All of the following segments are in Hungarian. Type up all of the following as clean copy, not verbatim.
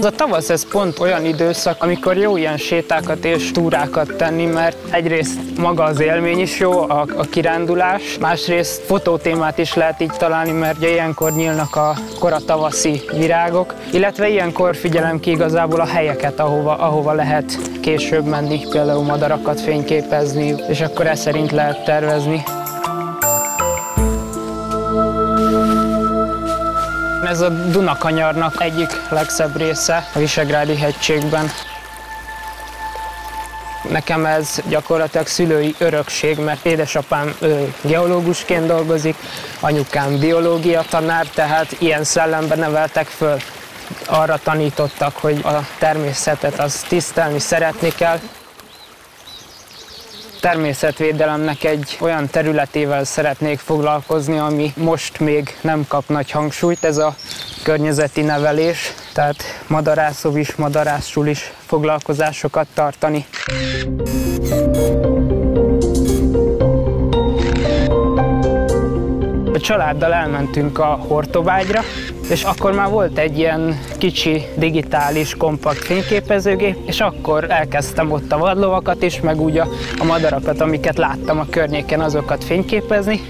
a tavasz, ez pont olyan időszak, amikor jó ilyen sétákat és túrákat tenni, mert egyrészt maga az élmény is jó, a kirándulás, másrészt fotótémát is lehet így találni, mert ugye ilyenkor nyílnak a koratavaszi virágok, illetve ilyenkor figyelem ki igazából a helyeket, ahova lehet később menni, például madarakat fényképezni, és akkor ez szerint lehet tervezni. Ez a Dunakanyarnak egyik legszebb része a Visegrádi hegységben. Nekem ez gyakorlatilag szülői örökség, mert édesapám geológusként dolgozik, anyukám biológia tanár, tehát ilyen szellemben neveltek föl. Arra tanítottak, hogy a természetet az tisztelni, szeretni kell. Természetvédelemnek egy olyan területével szeretnék foglalkozni, ami most még nem kap nagy hangsúlyt, ez a környezeti nevelés, tehát madarászóvis, madarászsulis foglalkozásokat tartani. A családdal elmentünk a Hortobágyra, és akkor már volt egy ilyen kicsi, digitális, kompakt fényképezőgép, és akkor elkezdtem ott a vadlovakat is, meg úgy a madarakat, amiket láttam a környéken, azokat fényképezni,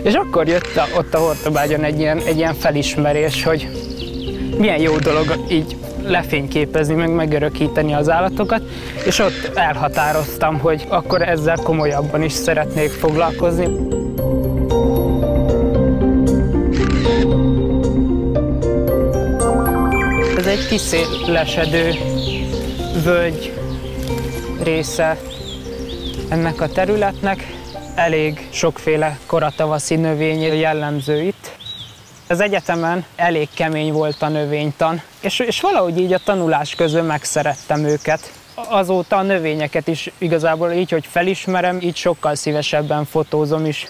és akkor jött ott a Hortobágyon egy ilyen felismerés, hogy milyen jó dolog így lefényképezni, meg megörökíteni az állatokat, és ott elhatároztam, hogy akkor ezzel komolyabban is szeretnék foglalkozni. Ez egy kiszélesedő völgy része ennek a területnek. Elég sokféle koratavaszi növény jellemző itt. Az egyetemen elég kemény volt a növénytan, és valahogy így a tanulás közben megszerettem őket. Azóta a növényeket is igazából így, hogy felismerem, így sokkal szívesebben fotózom is.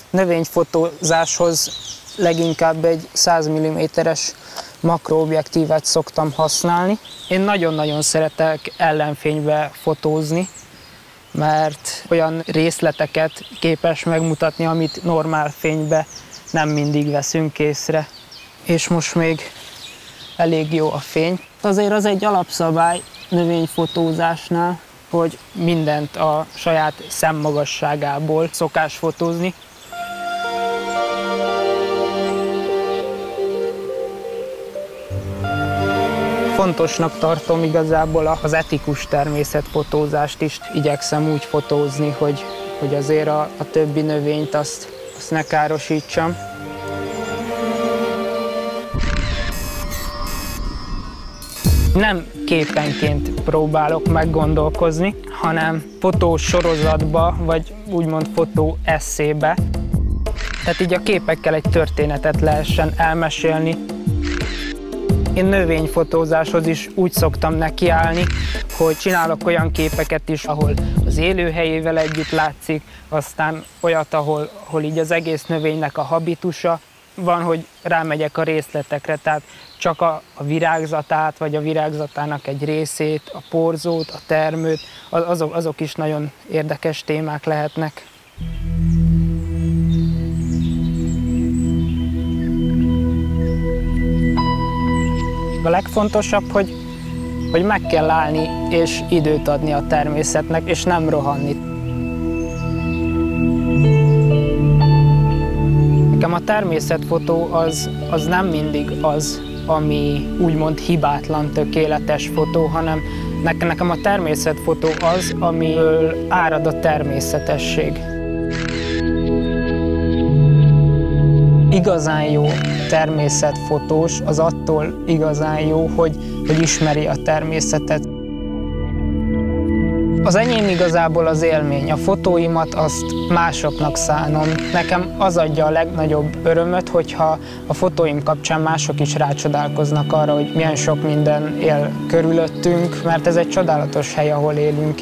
Növényfotózáshoz leginkább egy 100 mm-es makroobjektívet szoktam használni. Én nagyon-nagyon szeretek ellenfénybe fotózni, mert olyan részleteket képes megmutatni, amit normál fénybe nem mindig veszünk észre. És most még elég jó a fény. Azért az egy alapszabály növényfotózásnál, hogy mindent a saját szemmagasságából szokás fotózni. Fontosnak tartom igazából az etikus természetfotózást is. Igyekszem úgy fotózni, hogy azért a többi növényt azt ne károsítsam. Nem képenként próbálok meggondolkozni, hanem fotósorozatba, vagy úgymond fotó esszébe. Tehát így a képekkel egy történetet lehessen elmesélni. Én növényfotózáshoz is úgy szoktam nekiállni, hogy csinálok olyan képeket is, ahol az élőhelyével együtt látszik, aztán olyat, ahol így az egész növénynek a habitusa. Van, hogy rámegyek a részletekre, tehát csak a virágzatát, vagy a virágzatának egy részét, a porzót, a termőt, azok is nagyon érdekes témák lehetnek. A legfontosabb, hogy meg kell állni és időt adni a természetnek, és nem rohanni. Nekem a természetfotó az nem mindig az, ami úgymond hibátlan, tökéletes fotó, hanem nekem a természetfotó az, amiből árad a természetesség. Igazán jó természetfotós az attól igazán jó, hogy ismeri a természetet. Az enyém igazából az élmény. A fotóimat azt másoknak szánom. Nekem az adja a legnagyobb örömöt, hogyha a fotóim kapcsán mások is rácsodálkoznak arra, hogy milyen sok minden él körülöttünk, mert ez egy csodálatos hely, ahol élünk.